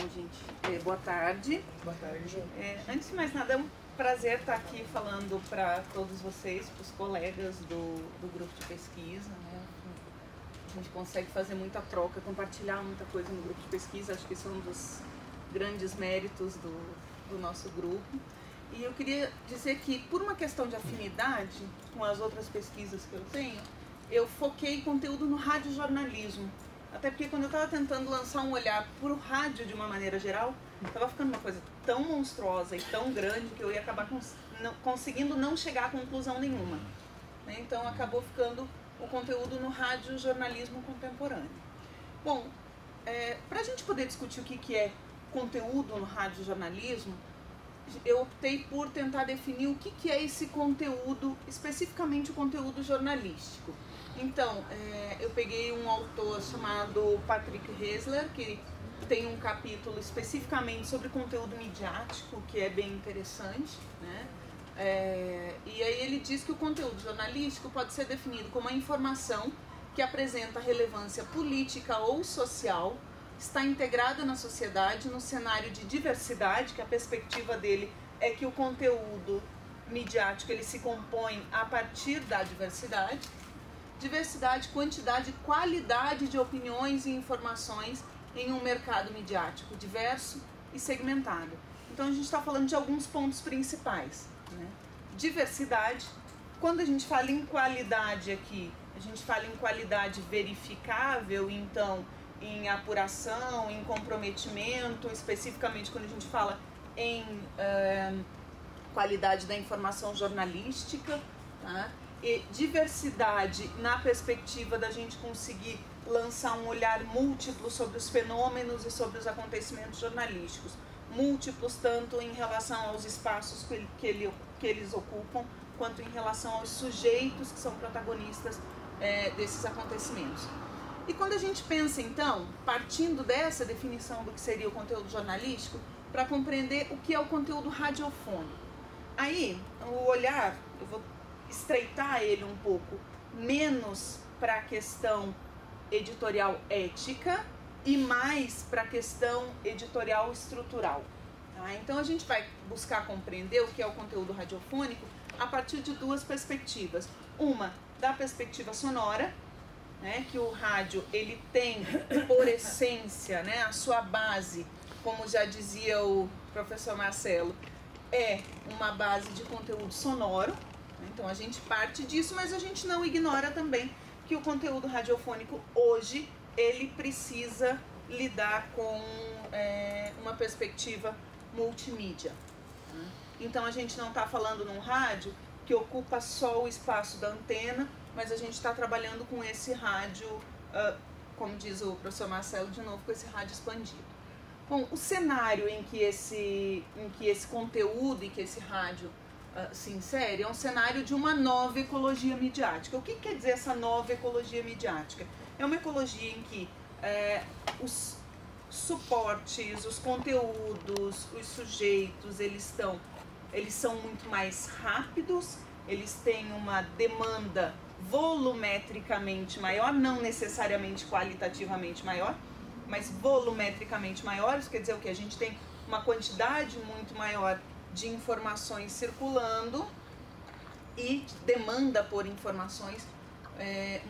gente, boa tarde. Boa tarde. Antes de mais nada, é um prazer estar aqui falando para todos vocês, para os colegas do grupo de pesquisa, né? A gente consegue fazer muita troca, compartilhar muita coisa no grupo de pesquisa, acho que isso é um dos grandes méritos do nosso grupo. E eu queria dizer que, por uma questão de afinidade com as outras pesquisas que eu tenho, eu foquei conteúdo no radiojornalismo. Até porque quando eu estava tentando lançar um olhar para o rádio de uma maneira geral, estava ficando uma coisa tão monstruosa e tão grande que eu ia acabar conseguindo não chegar a conclusão nenhuma. Né? Então acabou ficando o conteúdo no radiojornalismo contemporâneo. Bom, para a gente poder discutir o que é conteúdo no radiojornalismo, eu optei por tentar definir o que é esse conteúdo, especificamente o conteúdo jornalístico. Então, eu peguei um autor chamado Patrick Hessler, que tem um capítulo especificamente sobre conteúdo midiático, que é bem interessante, né? E aí ele diz que o conteúdo jornalístico pode ser definido como a informação que apresenta relevância política ou social, está integrada na sociedade no cenário de diversidade, que a perspectiva dele é que o conteúdo midiático ele se compõe a partir da diversidade, quantidade e qualidade de opiniões e informações em um mercado midiático diverso e segmentado. Então a gente está falando de alguns pontos principais, né? Diversidade. Quando a gente fala em qualidade aqui, a gente fala em qualidade verificável, então em apuração, em comprometimento, especificamente quando a gente fala em qualidade da informação jornalística, tá? E diversidade na perspectiva da gente conseguir lançar um olhar múltiplo sobre os fenômenos e sobre os acontecimentos jornalísticos, múltiplos tanto em relação aos espaços que eles ocupam, quanto em relação aos sujeitos que são protagonistas desses acontecimentos. E quando a gente pensa, então, partindo dessa definição do que seria o conteúdo jornalístico, para compreender o que é o conteúdo radiofônico. Aí, o olhar, eu vou estreitar ele um pouco, menos para a questão editorial ética e mais para a questão editorial estrutural. Tá? Então, a gente vai buscar compreender o que é o conteúdo radiofônico a partir de duas perspectivas. Uma, da perspectiva sonora, né, que o rádio ele tem por essência, né, a sua base, como já dizia o professor Marcelo, é uma base de conteúdo sonoro. Então a gente parte disso, mas a gente não ignora também que o conteúdo radiofônico hoje ele precisa lidar com uma perspectiva multimídia. Então a gente não está falando num rádio que ocupa só o espaço da antena, mas a gente está trabalhando com esse rádio, como diz o professor Marcelo, de novo, com esse rádio expandido. Bom, o cenário em que esse conteúdo e que esse rádio se insere é um cenário de uma nova ecologia midiática. O que quer dizer essa nova ecologia midiática? É uma ecologia em que os suportes, os conteúdos, os sujeitos, eles são muito mais rápidos, eles têm uma demanda volumetricamente maior, não necessariamente qualitativamente maior, mas volumetricamente maior. Isso quer dizer o que? A gente tem uma quantidade muito maior de informações circulando e demanda por informações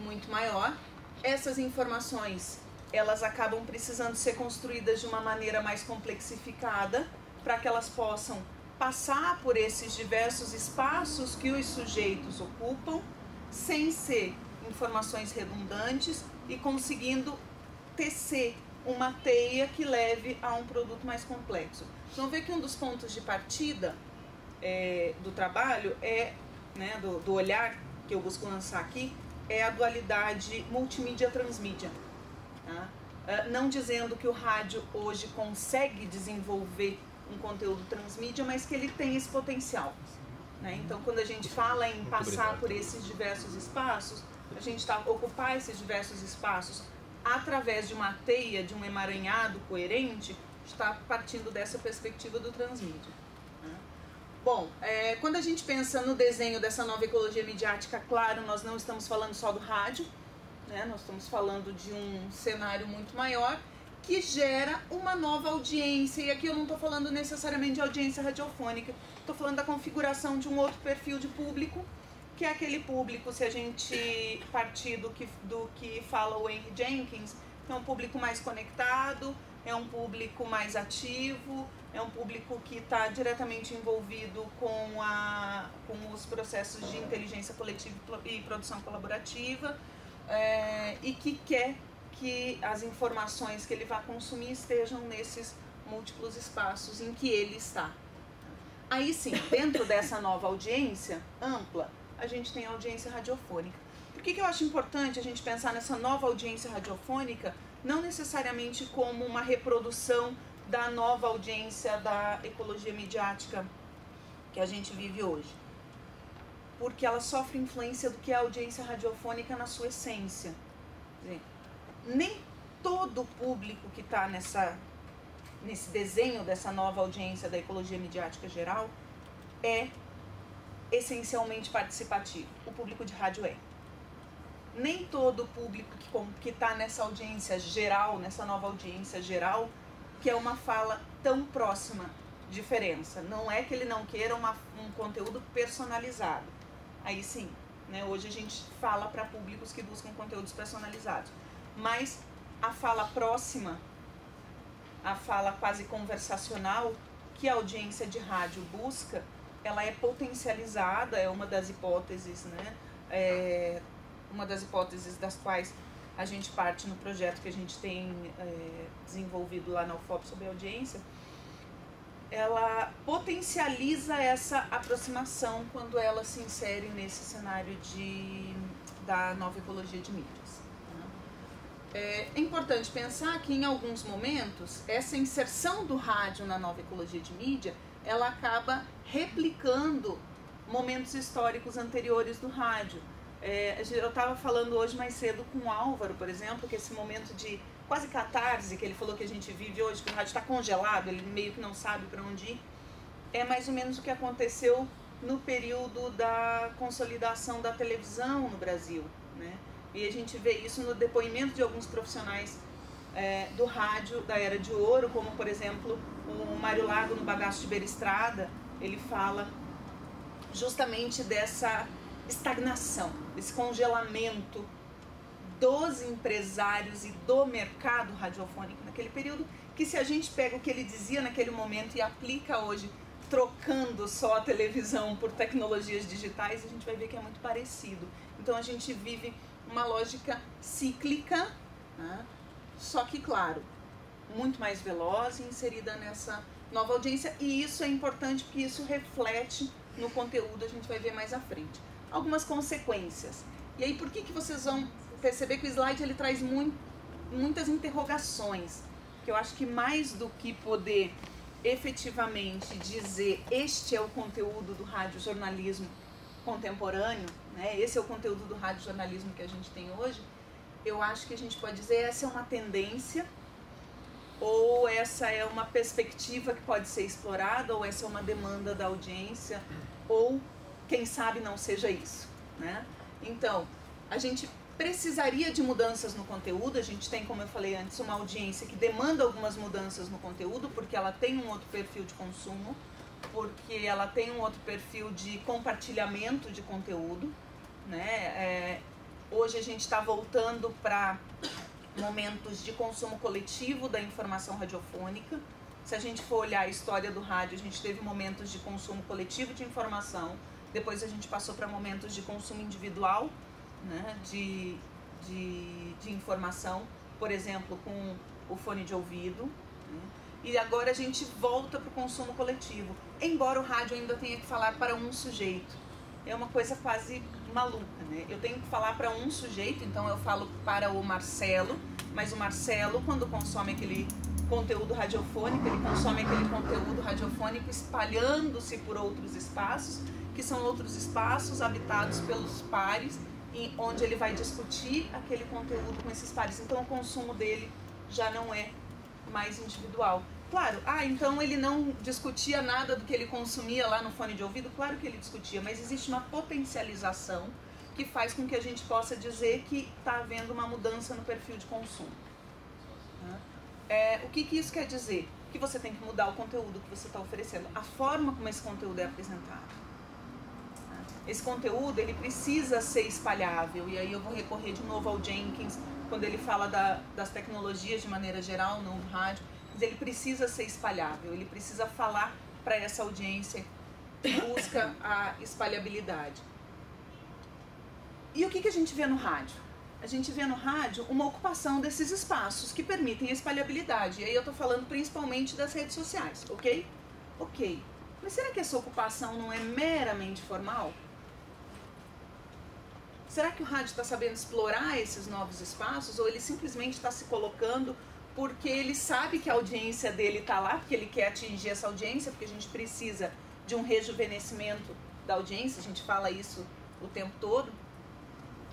muito maior. Essas informações, elas acabam precisando ser construídas de uma maneira mais complexificada para que elas possam passar por esses diversos espaços que os sujeitos ocupam, sem ser informações redundantes e conseguindo tecer uma teia que leve a um produto mais complexo. Então, vê que um dos pontos de partida do trabalho né, do olhar que eu busco lançar aqui, é a dualidade multimídia-transmídia. Tá? Não dizendo que o rádio hoje consegue desenvolver um conteúdo transmídia, mas que ele tem esse potencial. Né? Então, quando a gente fala em passar por esses diversos espaços, a gente está ocupar esses diversos espaços através de uma teia, de um emaranhado coerente, está partindo dessa perspectiva do transmídia. Né? Bom, quando a gente pensa no desenho dessa nova ecologia midiática, claro, nós não estamos falando só do rádio, né? Nós estamos falando de um cenário muito maior que gera uma nova audiência. E aqui eu não estou falando necessariamente de audiência radiofônica, estou falando da configuração de um outro perfil de público, que é aquele público, se a gente partir do que fala o Henry Jenkins, é um público mais conectado, é um público mais ativo, é um público que está diretamente envolvido com os processos de inteligência coletiva e produção colaborativa, e que quer que as informações que ele vai consumir estejam nesses múltiplos espaços em que ele está. Aí sim, dentro dessa nova audiência ampla, a gente tem a audiência radiofônica. Por que eu acho importante a gente pensar nessa nova audiência radiofônica, não necessariamente como uma reprodução da nova audiência da ecologia midiática que a gente vive hoje? Porque ela sofre influência do que é a audiência radiofônica na sua essência. Quer dizer, nem todo o público que está nesse desenho dessa nova audiência da ecologia midiática geral é essencialmente participativo. O público de rádio é. Nem todo o público que está nessa audiência geral, nessa nova audiência geral, que é uma fala tão próxima. Diferença. Não é que ele não queira um conteúdo personalizado. Aí sim, né? Hoje a gente fala para públicos que buscam conteúdos personalizados. Mas a fala próxima, a fala quase conversacional que a audiência de rádio busca, ela é potencializada, é uma das hipóteses, né? Uma das hipóteses das quais a gente parte no projeto que a gente tem desenvolvido lá na UFOP sobre audiência. Ela potencializa essa aproximação quando ela se insere nesse cenário da nova ecologia de mídias. É importante pensar que em alguns momentos essa inserção do rádio na nova ecologia de mídia, ela acaba replicando momentos históricos anteriores do rádio. Eu estava falando hoje mais cedo com o Álvaro, por exemplo, que esse momento de quase catarse que ele falou que a gente vive hoje, que o rádio está congelado, ele meio que não sabe para onde ir, é mais ou menos o que aconteceu no período da consolidação da televisão no Brasil, né? E a gente vê isso no depoimento de alguns profissionais do rádio da Era de Ouro, como, por exemplo, o Mário Lago no Bagaço de Beira Estrada. Ele fala justamente dessa estagnação, desse congelamento dos empresários e do mercado radiofônico naquele período, que se a gente pega o que ele dizia naquele momento e aplica hoje, trocando só a televisão por tecnologias digitais, a gente vai ver que é muito parecido. Então a gente vive uma lógica cíclica, né? Só que, claro, muito mais veloz e inserida nessa nova audiência, e isso é importante porque isso reflete no conteúdo, a gente vai ver mais à frente. Algumas consequências. E aí, por que vocês vão perceber que o slide ele traz muitas interrogações? Que eu acho que mais do que poder efetivamente dizer este é o conteúdo do radiojornalismo contemporâneo, né? Esse é o conteúdo do radiojornalismo que a gente tem hoje, eu acho que a gente pode dizer essa é uma tendência, ou essa é uma perspectiva que pode ser explorada, ou essa é uma demanda da audiência, ou quem sabe não seja isso, né? Então, a gente precisaria de mudanças no conteúdo. A gente tem, como eu falei antes, uma audiência que demanda algumas mudanças no conteúdo, porque ela tem um outro perfil de consumo, porque ela tem um outro perfil de compartilhamento de conteúdo, né? Hoje a gente está voltando para momentos de consumo coletivo da informação radiofônica. Se a gente for olhar a história do rádio, a gente teve momentos de consumo coletivo de informação, depois a gente passou para momentos de consumo individual, né, de informação, por exemplo, com o fone de ouvido, né, e agora a gente volta para o consumo coletivo, embora o rádio ainda tenha que falar para um sujeito. É uma coisa quase maluca, né? Eu tenho que falar para um sujeito, então eu falo para o Marcelo, mas o Marcelo, quando consome aquele conteúdo radiofônico, ele consome aquele conteúdo radiofônico espalhando-se por outros espaços, que são outros espaços habitados pelos pares, onde ele vai discutir aquele conteúdo com esses pares. Então o consumo dele já não é mais individual. Claro, então ele não discutia nada do que ele consumia lá no fone de ouvido? Claro que ele discutia, mas existe uma potencialização que faz com que a gente possa dizer que está havendo uma mudança no perfil de consumo. O que isso quer dizer? Que você tem que mudar o conteúdo que você está oferecendo, a forma como esse conteúdo é apresentado. Esse conteúdo, ele precisa ser espalhável, e aí eu vou recorrer de novo ao Jenkins, quando ele fala das tecnologias de maneira geral, não do rádio, mas ele precisa ser espalhável, ele precisa falar para essa audiência que busca a espalhabilidade. E o que a gente vê no rádio? A gente vê no rádio uma ocupação desses espaços que permitem a espalhabilidade. E aí eu estou falando principalmente das redes sociais, ok? Ok. Mas será que essa ocupação não é meramente formal? Será que o rádio está sabendo explorar esses novos espaços? Ou ele simplesmente está se colocando porque ele sabe que a audiência dele está lá, porque ele quer atingir essa audiência, porque a gente precisa de um rejuvenescimento da audiência, a gente fala isso o tempo todo.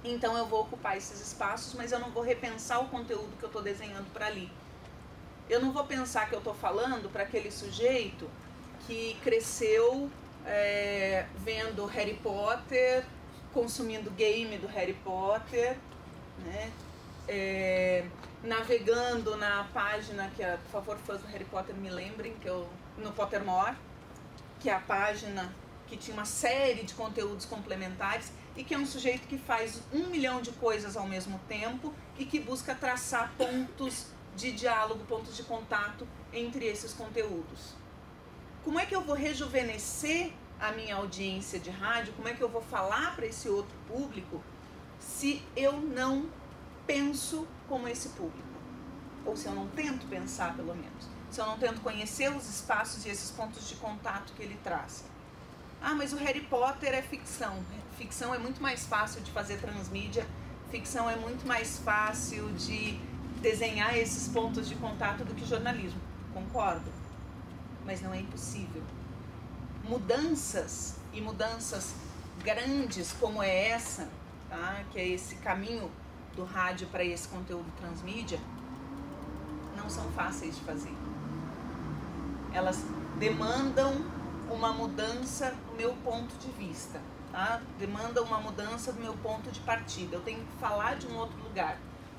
Então eu vou ocupar esses espaços, mas eu não vou repensar o conteúdo que eu estou desenhando para ali. Eu não vou pensar que eu estou falando para aquele sujeito que cresceu vendo Harry Potter, consumindo game do Harry Potter, né? Navegando na página que, por favor, fãs do Harry Potter me lembrem, no Pottermore, que é a página que tinha uma série de conteúdos complementares, e que é um sujeito que faz 1 milhão de coisas ao mesmo tempo e que busca traçar pontos de diálogo, pontos de contato entre esses conteúdos. Como é que eu vou rejuvenescer a minha audiência de rádio? Como é que eu vou falar para esse outro público se eu não penso como esse público? Ou se eu não tento pensar, pelo menos. Se eu não tento conhecer os espaços e esses pontos de contato que ele traz. Ah, mas o Harry Potter é ficção. Ficção é muito mais fácil de fazer transmídia. Ficção é muito mais fácil de desenhar esses pontos de contato do que jornalismo. Concordo. Mas não é impossível. Mudanças, e mudanças grandes como é essa, tá? Que é esse caminho do rádio para esse conteúdo transmídia, não são fáceis de fazer. Elas demandam uma mudança do meu ponto de vista, tá? Demanda uma mudança do meu ponto de partida. Eu tenho que falar de um outro lugar.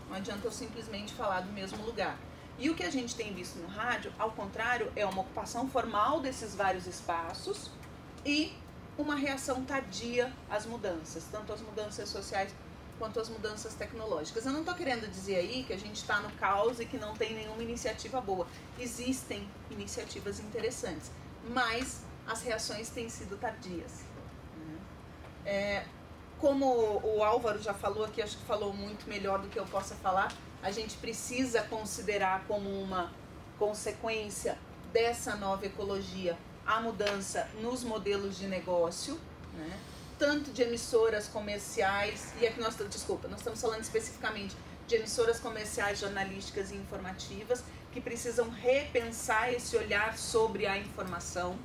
Não adianta eu simplesmente falar do mesmo lugar. E o que a gente tem visto no rádio, ao contrário, é uma ocupação formal desses vários espaços e uma reação tardia às mudanças, tanto as mudanças sociais quanto as mudanças tecnológicas. Eu não estou querendo dizer aí que a gente está no caos e que não tem nenhuma iniciativa boa. Existem iniciativas interessantes, mas as reações têm sido tardias. Como o Álvaro já falou aqui, acho que falou muito melhor do que eu possa falar, a gente precisa considerar como uma consequência dessa nova ecologia a mudança nos modelos de negócio, né? Tanto de emissoras comerciais, e aqui nós estamos falando especificamente de emissoras comerciais, jornalísticas e informativas, que precisam repensar esse olhar sobre a informação.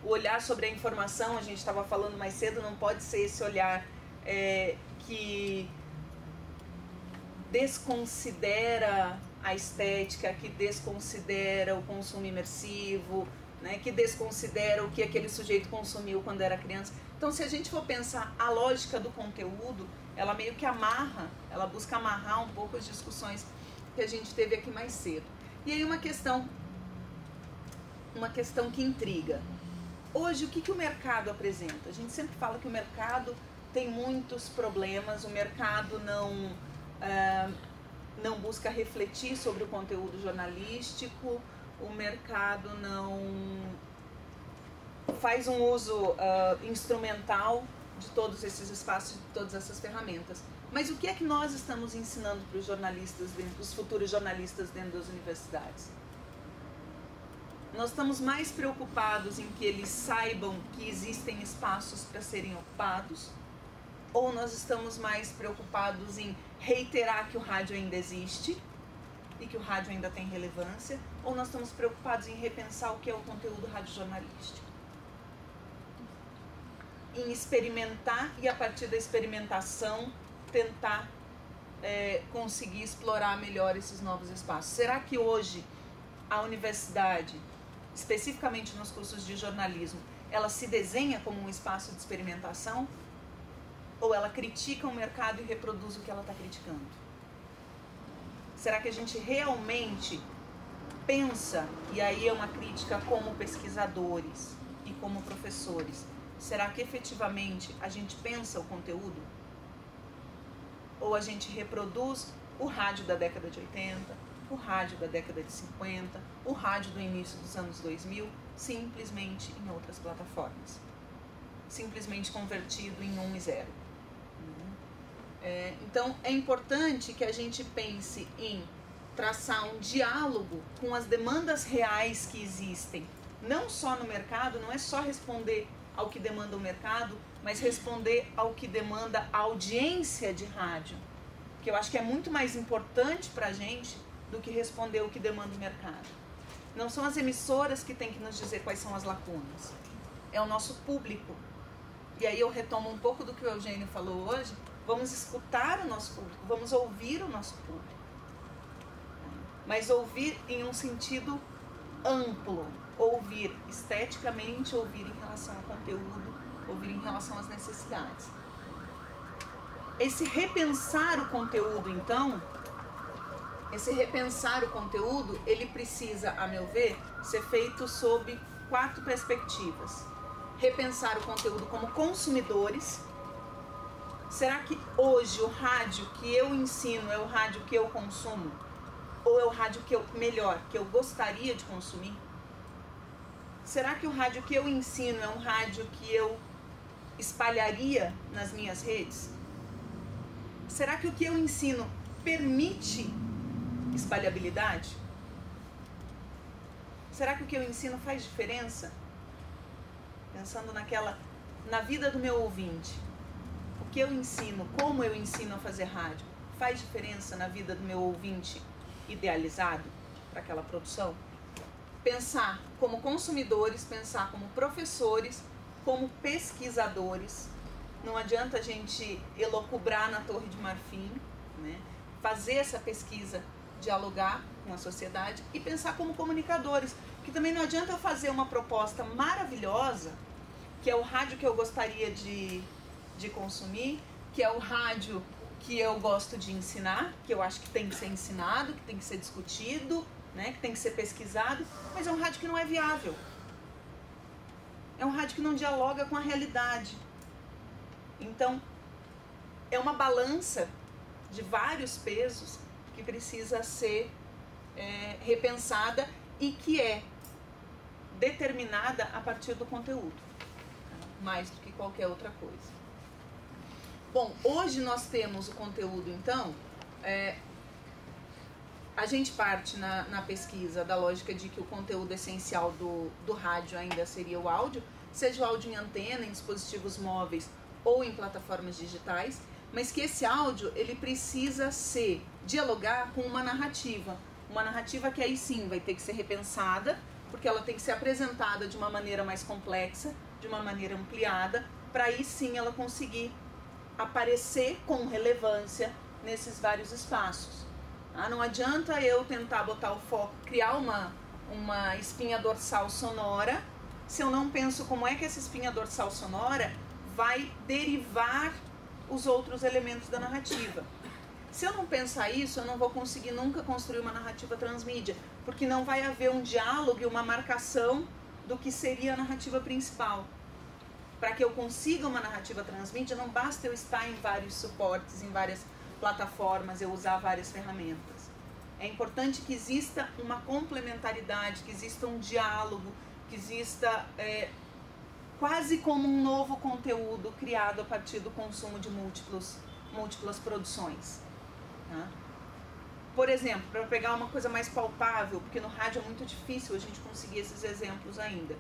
O olhar sobre a informação, a gente estava falando mais cedo, não pode ser esse olhar que desconsidera a estética, que desconsidera o consumo imersivo, né, que desconsidera o que aquele sujeito consumiu quando era criança. Então, se a gente for pensar a lógica do conteúdo, ela meio que amarra, ela busca amarrar um pouco as discussões que a gente teve aqui mais cedo. E aí uma questão que intriga. Hoje, o que o mercado apresenta? A gente sempre fala que o mercado tem muitos problemas, o mercado não busca refletir sobre o conteúdo jornalístico, o mercado não faz um uso instrumental de todos esses espaços, de todas essas ferramentas. Mas o que é que nós estamos ensinando para os jornalistas, os futuros jornalistas dentro das universidades? Nós estamos mais preocupados em que eles saibam que existem espaços para serem ocupados, ou nós estamos mais preocupados em reiterar que o rádio ainda existe e que o rádio ainda tem relevância, ou nós estamos preocupados em repensar o que é o conteúdo radiojornalístico? Em experimentar e, a partir da experimentação, tentar conseguir explorar melhor esses novos espaços. Será que hoje a universidade, especificamente nos cursos de jornalismo, ela se desenha como um espaço de experimentação? Ou ela critica o mercado e reproduz o que ela está criticando? Será que a gente realmente pensa, e aí é uma crítica como pesquisadores e como professores, será que efetivamente a gente pensa o conteúdo? Ou a gente reproduz o rádio da década de 80, o rádio da década de 50, o rádio do início dos anos 2000, simplesmente em outras plataformas, simplesmente convertido em 1 e 0. Então é importante que a gente pense em traçar um diálogo com as demandas reais que existem, não só no mercado, não é só responder ao que demanda o mercado, mas responder ao que demanda a audiência de rádio, que eu acho que é muito mais importante para a gente do que responder o que demanda o mercado. Não são as emissoras que têm que nos dizer quais são as lacunas, é o nosso público. E aí eu retomo um pouco do que o Eugênio falou hoje, vamos escutar o nosso público, vamos ouvir o nosso público. Mas ouvir em um sentido amplo, ouvir esteticamente, ouvir em relação ao conteúdo, ouvir em relação às necessidades. Esse repensar o conteúdo, então, ele precisa, a meu ver, ser feito sob 4 perspectivas. Repensar o conteúdo como consumidores. Será que hoje o rádio que eu ensino é o rádio que eu consumo? Ou é o rádio que eu gostaria de consumir? Será que o rádio que eu ensino é um rádio que eu espalharia nas minhas redes? Será que o que eu ensino permite espalhabilidade? Será que o que eu ensino faz diferença? Pensando na vida do meu ouvinte. O que eu ensino, como eu ensino a fazer rádio, faz diferença na vida do meu ouvinte idealizado para aquela produção? Pensar como consumidores, pensar como professores, como pesquisadores. Não adianta a gente elocubrar na Torre de Marfim, né? Fazer essa pesquisa, dialogar com a sociedade e pensar como comunicadores. Que também não adianta eu fazer uma proposta maravilhosa, que é o rádio que eu gostaria de consumir, que é o rádio que eu gosto de ensinar, que eu acho que tem que ser ensinado, que tem que ser discutido, né, que tem que ser pesquisado, mas é um rádio que não é viável. É um rádio que não dialoga com a realidade. Então, é uma balança de vários pesos que precisa ser repensada e que é determinada a partir do conteúdo, mais do que qualquer outra coisa. Bom, hoje nós temos o conteúdo, então, a gente parte na pesquisa da lógica de que o conteúdo essencial do rádio ainda seria o áudio, seja o áudio em antena, em dispositivos móveis ou em plataformas digitais, mas que esse áudio ele precisa dialogar com uma narrativa que aí sim vai ter que ser repensada, porque ela tem que ser apresentada de uma maneira mais complexa, de uma maneira ampliada, para aí sim ela conseguir aparecer com relevância nesses vários espaços. Não adianta eu tentar botar o foco, criar uma espinha dorsal sonora, se eu não penso como é que essa espinha dorsal sonora vai derivar os outros elementos da narrativa. Se eu não pensar isso, eu não vou conseguir nunca construir uma narrativa transmídia, porque não vai haver um diálogo e uma marcação do que seria a narrativa principal. Para que eu consiga uma narrativa transmídia, não basta eu estar em vários suportes, em várias plataformas, eu usar várias ferramentas. É importante que exista uma complementaridade, que exista um diálogo, que exista quase como um novo conteúdo criado a partir do consumo de múltiplas produções. Tá? Por exemplo, para pegar uma coisa mais palpável, porque no rádio é muito difícil a gente conseguir esses exemplos ainda.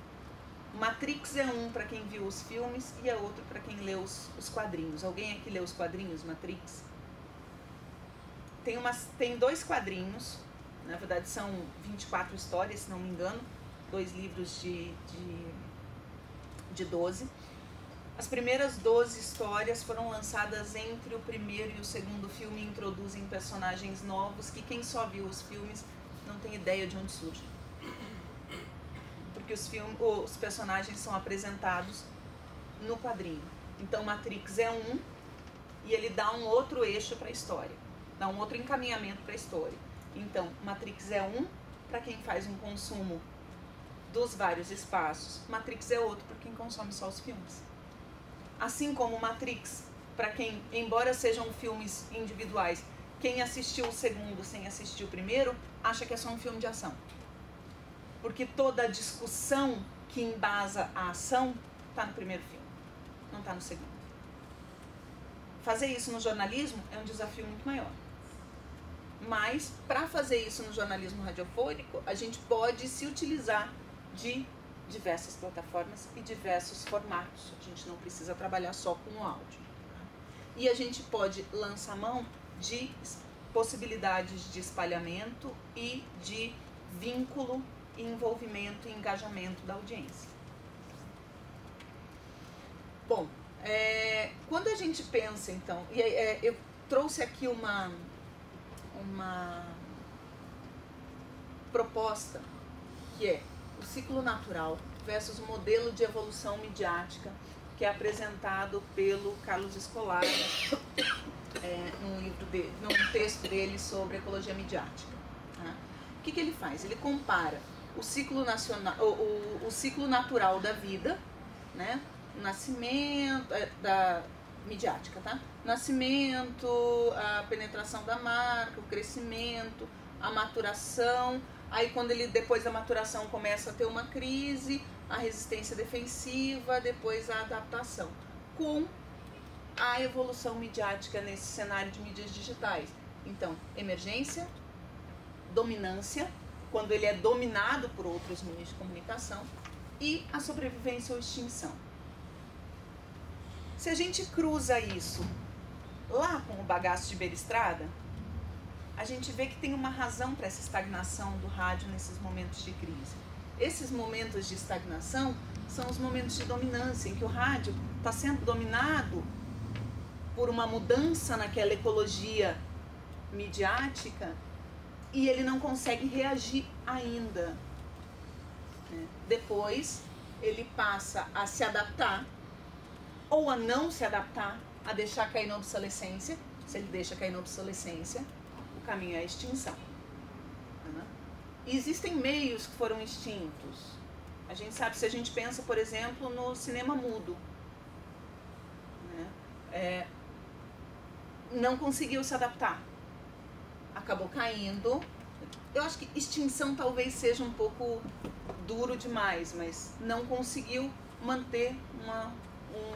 Matrix é um para quem viu os filmes e é outro para quem lê os quadrinhos. Alguém aqui lê os quadrinhos Matrix? Tem 2 quadrinhos, na verdade são 24 histórias, se não me engano, 2 livros de 12. As primeiras 12 histórias foram lançadas entre o primeiro e o segundo filme e introduzem personagens novos que quem só viu os filmes não tem ideia de onde surgem. Porque os personagens são apresentados no quadrinho. Então Matrix é um e ele dá um outro eixo para a história, dá um outro encaminhamento para a história. Então Matrix é um para quem faz um consumo dos vários espaços. Matrix é outro para quem consome só os filmes. Assim como Matrix, para quem, embora sejam filmes individuais, quem assistiu o segundo sem assistir o primeiro, acha que é só um filme de ação. Porque toda a discussão que embasa a ação está no primeiro filme, não está no segundo. Fazer isso no jornalismo é um desafio muito maior. Mas, para fazer isso no jornalismo radiofônico, a gente pode se utilizar de diversas plataformas e diversos formatos. A gente não precisa trabalhar só com o áudio. E a gente pode lançar mão de possibilidades de espalhamento e de vínculo, envolvimento e engajamento da audiência. Bom, quando a gente pensa, então, eu trouxe aqui uma proposta que é o ciclo natural versus o modelo de evolução midiática, que é apresentado pelo Carlos Escolar num texto dele sobre ecologia midiática. Tá? O que ele faz? Ele compara o ciclo natural da vida, né? O nascimento da midiática, tá? Nascimento, a penetração da marca, o crescimento, a maturação. Aí quando depois da maturação começa a ter uma crise, a resistência defensiva, depois a adaptação. Com a evolução midiática nesse cenário de mídias digitais. Então, emergência, dominância, quando ele é dominado por outros meios de comunicação, e a sobrevivência ou extinção. Se a gente cruza isso lá com o bagaço de beira-estrada, a gente vê que tem uma razão para essa estagnação do rádio nesses momentos de crise. Esses momentos de estagnação são os momentos de dominância, em que o rádio está sendo dominado por uma mudança naquela ecologia midiática e ele não consegue reagir ainda. Depois ele passa a se adaptar ou a não se adaptar, a deixar cair na obsolescência. Se ele deixa cair na obsolescência, o caminho é a extinção. E existem meios que foram extintos. A gente sabe, se a gente pensa, por exemplo, no cinema mudo, não conseguiu se adaptar, acabou caindo. Eu acho que extinção talvez seja um pouco duro demais, mas não conseguiu manter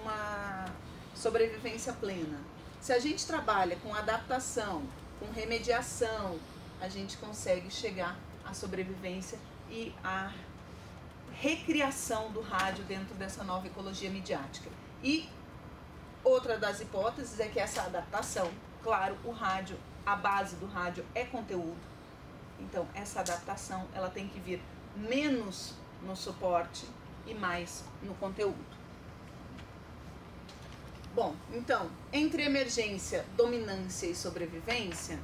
uma sobrevivência plena. Se a gente trabalha com adaptação, com remediação, a gente consegue chegar à sobrevivência e à recriação do rádio dentro dessa nova ecologia midiática. E outra das hipóteses é que essa adaptação, claro, o rádio, a base do rádio é conteúdo. Então, essa adaptação, ela tem que vir menos no suporte e mais no conteúdo. Bom, então, entre emergência, dominância e sobrevivência,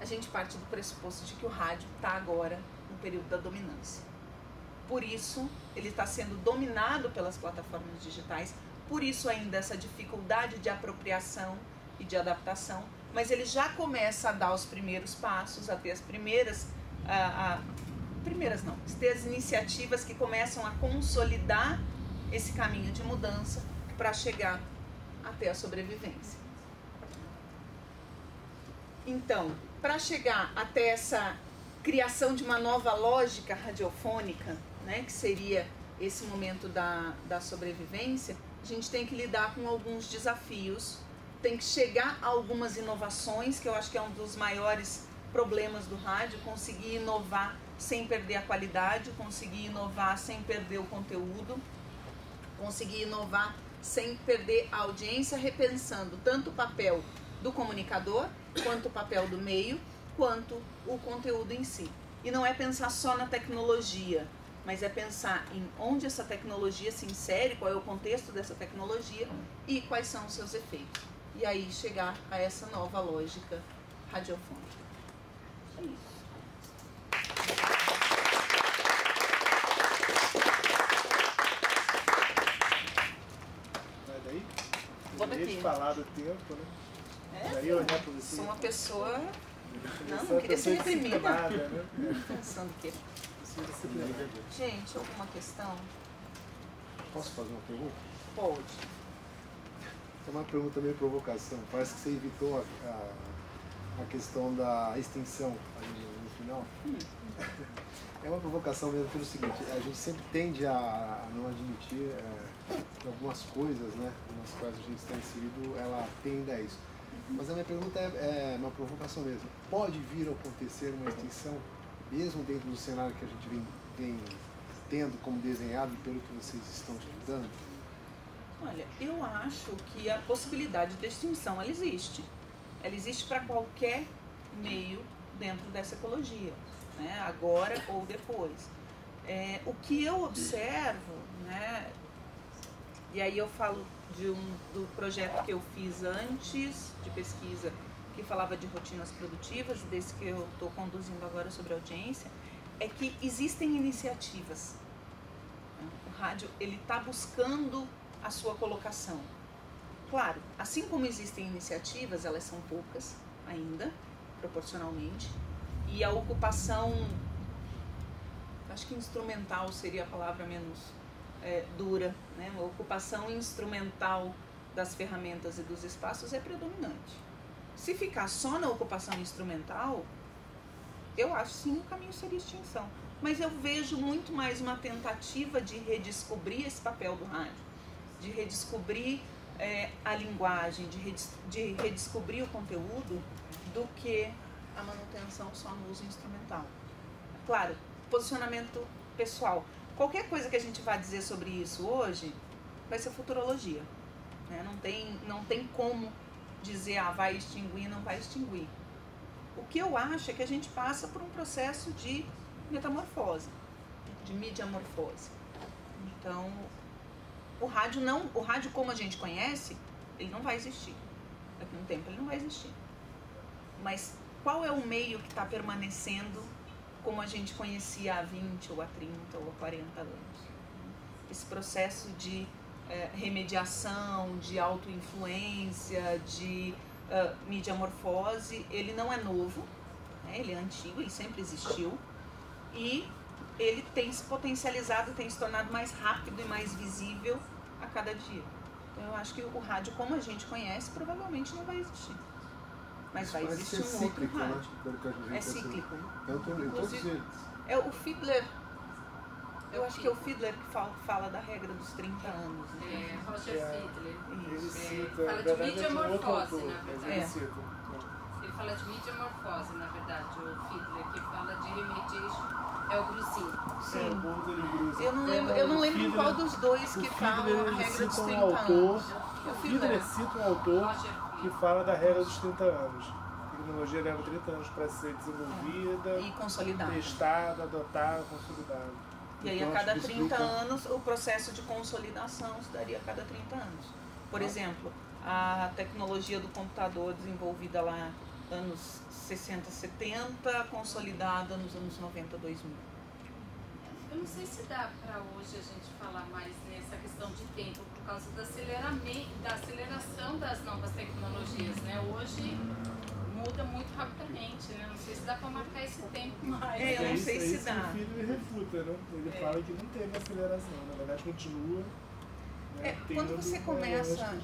a gente parte do pressuposto de que o rádio está agora no período da dominância. Por isso, ele está sendo dominado pelas plataformas digitais, por isso ainda essa dificuldade de apropriação e de adaptação, mas ele já começa a dar os primeiros passos, a ter as ter as iniciativas que começam a consolidar esse caminho de mudança para chegar até a sobrevivência. Então, para chegar até essa criação de uma nova lógica radiofônica, né, que seria esse momento da sobrevivência, a gente tem que lidar com alguns desafios, tem que chegar a algumas inovações, que eu acho que é um dos maiores problemas do rádio, conseguir inovar sem perder a qualidade, conseguir inovar sem perder o conteúdo, conseguir inovar sem perder a audiência, repensando tanto o papel do comunicador, quanto o papel do meio, quanto o conteúdo em si. E não é pensar só na tecnologia, mas é pensar em onde essa tecnologia se insere, qual é o contexto dessa tecnologia e quais são os seus efeitos. E aí chegar a essa nova lógica radiofônica. É isso. Vai daí? Vou daqui. Falar do tempo, né? É, daí olhar para você. sou uma pessoa Não, não queria ser reprimida. Né? Pensando que... Gente, alguma questão? Posso fazer uma pergunta? Pode. É uma pergunta meio provocação. Parece que você evitou a questão da extensão ali no final. É uma provocação mesmo pelo seguinte, a gente sempre tende a não admitir que algumas coisas, né, nas quais a gente está inserido, ela tende a isso. Mas a minha pergunta é uma provocação mesmo. Pode vir a acontecer uma extensão, mesmo dentro do cenário que a gente vem tendo como desenhado pelo que vocês estão estudando? Olha, eu acho que a possibilidade de extinção, ela existe. Ela existe para qualquer meio dentro dessa ecologia, né? Agora ou depois. O que eu observo, né? E aí eu falo do projeto que eu fiz antes de pesquisa, que falava de rotinas produtivas, e desse que eu estou conduzindo agora sobre audiência, é que existem iniciativas. O rádio, ele está buscando a sua colocação. Claro, assim como existem iniciativas, elas são poucas ainda, proporcionalmente, e a ocupação, acho que instrumental seria a palavra menos dura, né? A ocupação instrumental das ferramentas e dos espaços é predominante. Se ficar só na ocupação instrumental, eu acho sim o caminho seria extinção. Mas eu vejo muito mais uma tentativa de redescobrir esse papel do rádio, de redescobrir a linguagem, de redescobrir o conteúdo, do que a manutenção só no uso instrumental. Claro, posicionamento pessoal. Qualquer coisa que a gente vá dizer sobre isso hoje vai ser futurologia, né? Não tem como dizer, vai extinguir, não vai extinguir. O que eu acho é que a gente passa por um processo de metamorfose, de mediamorfose. Então, o rádio como a gente conhece, ele não vai existir. Daqui a um tempo ele não vai existir. Mas qual é o meio que está permanecendo como a gente conhecia há 20 ou há 30 ou há 40 anos? Esse processo de remediação, de autoinfluência, de mediamorfose, ele não é novo, né? Ele é antigo, ele sempre existiu, e ele tem se potencializado, tem se tornado mais rápido e mais visível a cada dia. Então eu acho que o rádio como a gente conhece provavelmente não vai existir. Mas vai existir um outro rádio. É cíclico. Inclusive, o Fiedler, eu acho que é o Fiedler que fala da regra dos 30 anos. Né? Roger Fiedler. Ele fala de mediamorfose, na verdade. Ele fala de mediamorfose, na verdade, o Fiedler, que fala de remediation, é o Grusin. Sim. Eu não lembro qual dos dois que fala a regra dos 30 anos. O Fiedler cita um autor que fala da regra dos 30 anos. A tecnologia leva 30 anos para ser desenvolvida, e consolidada, testada, adotada, consolidada. E aí, a cada 30 anos, o processo de consolidação se daria a cada 30 anos. Por exemplo, a tecnologia do computador desenvolvida lá anos 60, 70, consolidada nos anos 90, 2000. Eu não sei se dá para hoje a gente falar mais nessa questão de tempo, por causa da aceleração das novas tecnologias, né? Hoje muda muito rapidamente, né? Não sei se dá para marcar esse tempo mais. Eu não sei se dá. O Fiedler refuta, né? Ele fala que não teve aceleração, na verdade continua. Né? Quando você começa...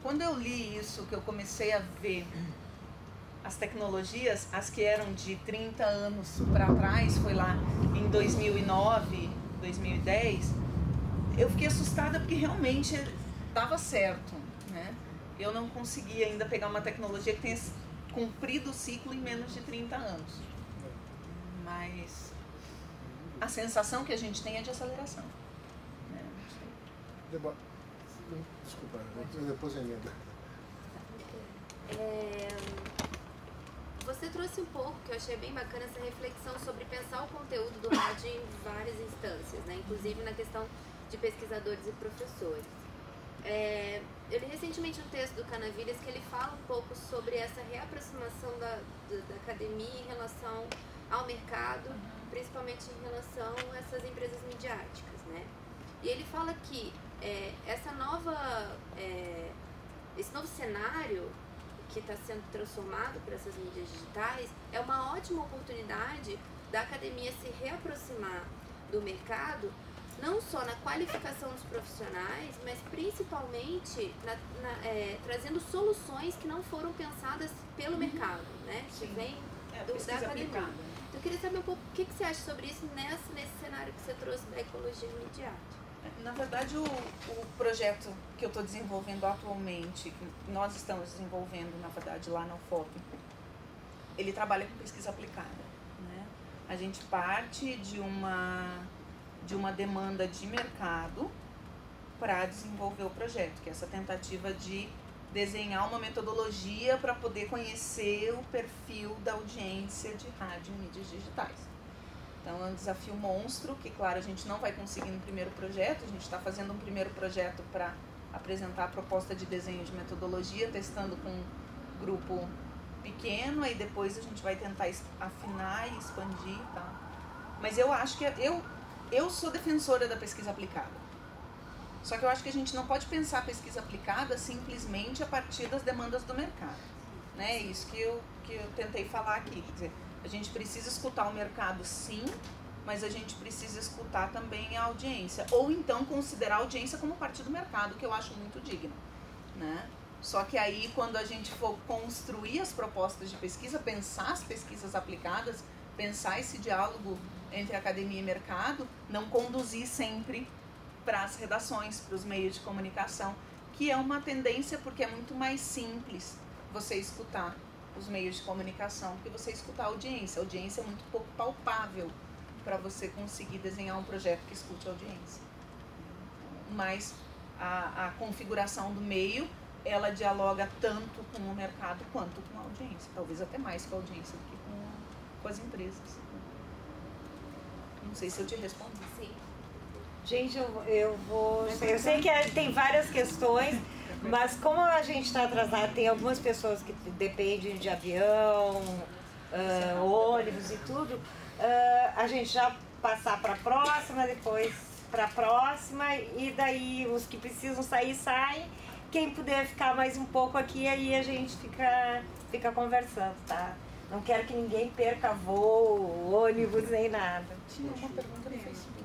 Quando eu li isso, que eu comecei a ver as tecnologias, as que eram de 30 anos para trás, foi lá em 2009, 2010, eu fiquei assustada porque realmente dava certo, né? Eu não conseguia ainda pegar uma tecnologia que tenha cumprido o ciclo em menos de 30 anos. Mas a sensação que a gente tem é de aceleração. Né? Desculpa, depois eu emendo. Você trouxe um pouco, que eu achei bem bacana, essa reflexão sobre pensar o conteúdo do rádio em várias instâncias, né? Inclusive na questão de pesquisadores e professores. Eu li recentemente um texto do Canavilhas que ele fala um pouco sobre essa reaproximação da academia em relação ao mercado, principalmente em relação a essas empresas midiáticas, né? E ele fala que esse novo cenário que está sendo transformado por essas mídias digitais, é uma ótima oportunidade da academia se reaproximar do mercado, não só na qualificação dos profissionais, mas principalmente trazendo soluções que não foram pensadas pelo mercado, né? Que vem da academia. Aplicada. Eu queria saber um pouco o que você acha sobre isso nesse cenário que você trouxe da ecologia imediata. Na verdade, o projeto que eu estou desenvolvendo atualmente, que nós estamos desenvolvendo, na verdade, lá na UFOP, ele trabalha com pesquisa aplicada, né? A gente parte de uma demanda de mercado para desenvolver o projeto, que é essa tentativa de desenhar uma metodologia para poder conhecer o perfil da audiência de rádio e mídias digitais. Então é um desafio monstro, que claro, a gente não vai conseguir no primeiro projeto, a gente está fazendo um primeiro projeto para apresentar a proposta de desenho de metodologia, testando com um grupo pequeno, aí depois a gente vai tentar afinar e expandir e tal. Mas eu acho que eu sou defensora da pesquisa aplicada. Só que eu acho que a gente não pode pensar a pesquisa aplicada simplesmente a partir das demandas do mercado, né? É isso que eu tentei falar aqui. Quer dizer, a gente precisa escutar o mercado, sim, mas a gente precisa escutar também a audiência. Ou então considerar a audiência como parte do mercado, que eu acho muito digno, né? Só que aí, quando a gente for construir as propostas de pesquisa, pensar as pesquisas aplicadas, pensar esse diálogo entre academia e mercado, não conduzir sempre para as redações, para os meios de comunicação, que é uma tendência porque é muito mais simples você escutar os meios de comunicação que você escutar a audiência. A audiência é muito pouco palpável para você conseguir desenhar um projeto que escute a audiência. Mas a configuração do meio, ela dialoga tanto com o mercado quanto com a audiência. Talvez até mais com a audiência do que com as empresas. Não sei se eu te respondi. Sim. Gente, eu sei que tem várias questões, mas como a gente está atrasado, tem algumas pessoas que dependem de avião, ônibus e tudo, a gente já passar para a próxima, depois para a próxima, e daí os que precisam sair, saem. Quem puder ficar mais um pouco aqui, aí a gente fica conversando, tá? Não quero que ninguém perca voo, ônibus, nem nada. Tinha uma pergunta no Facebook.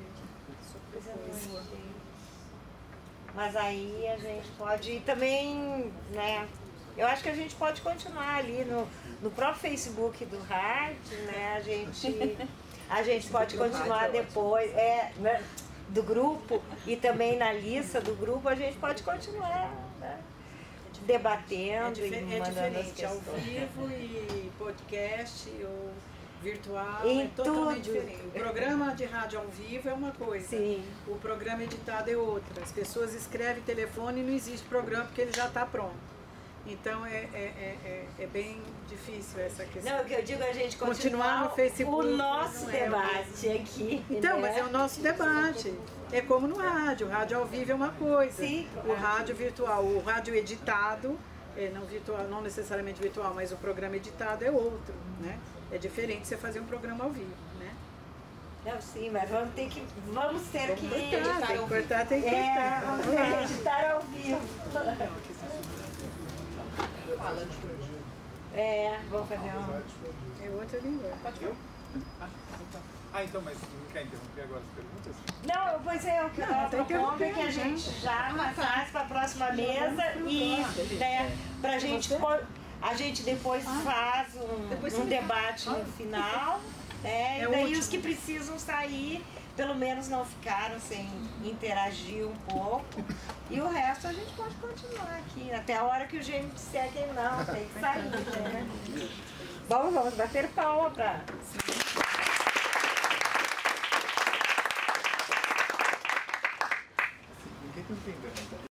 Mas aí a gente pode ir também, né? Eu acho que a gente pode continuar ali no próprio Facebook do rádio, né? A gente pode continuar depois, né? Do grupo e também na lista do grupo a gente pode continuar, né? Debatendo e mandando as questões. Ao vivo e podcast ou virtual em é totalmente tudo. diferente. O programa de rádio ao vivo é uma coisa, Sim. O programa editado é outra. As pessoas escrevem telefone e não existe programa porque ele já está pronto. Então é bem difícil essa questão. Não, o que eu digo é a gente continuar no Facebook, o nosso debate aqui. Então, né? mas é o nosso debate. É como no rádio. O rádio ao vivo é uma coisa. Sim, o rádio virtual, o rádio editado, não virtual, não necessariamente virtual, mas o programa editado é outro, né? É diferente você fazer um programa ao vivo, né? Não, sim, mas vamos ter que Tem que cortar, tem que cortar. Vamos ter que editar ao vivo. Vamos fazer um... É outra língua. Então, mas não quer interromper agora as perguntas? Não, pois é, o que eu estava propondo é que a gente já passasse para a próxima mesa e, né, pra gente, a gente depois faz um debate no final, né, e daí os que precisam sair, pelo menos não ficaram sem interagir um pouco, e o resto a gente pode continuar aqui, até a hora que o Gêmeo disser que não, tem que sair, né? Bom, vamos bater palma para... Ninguém está entendendo.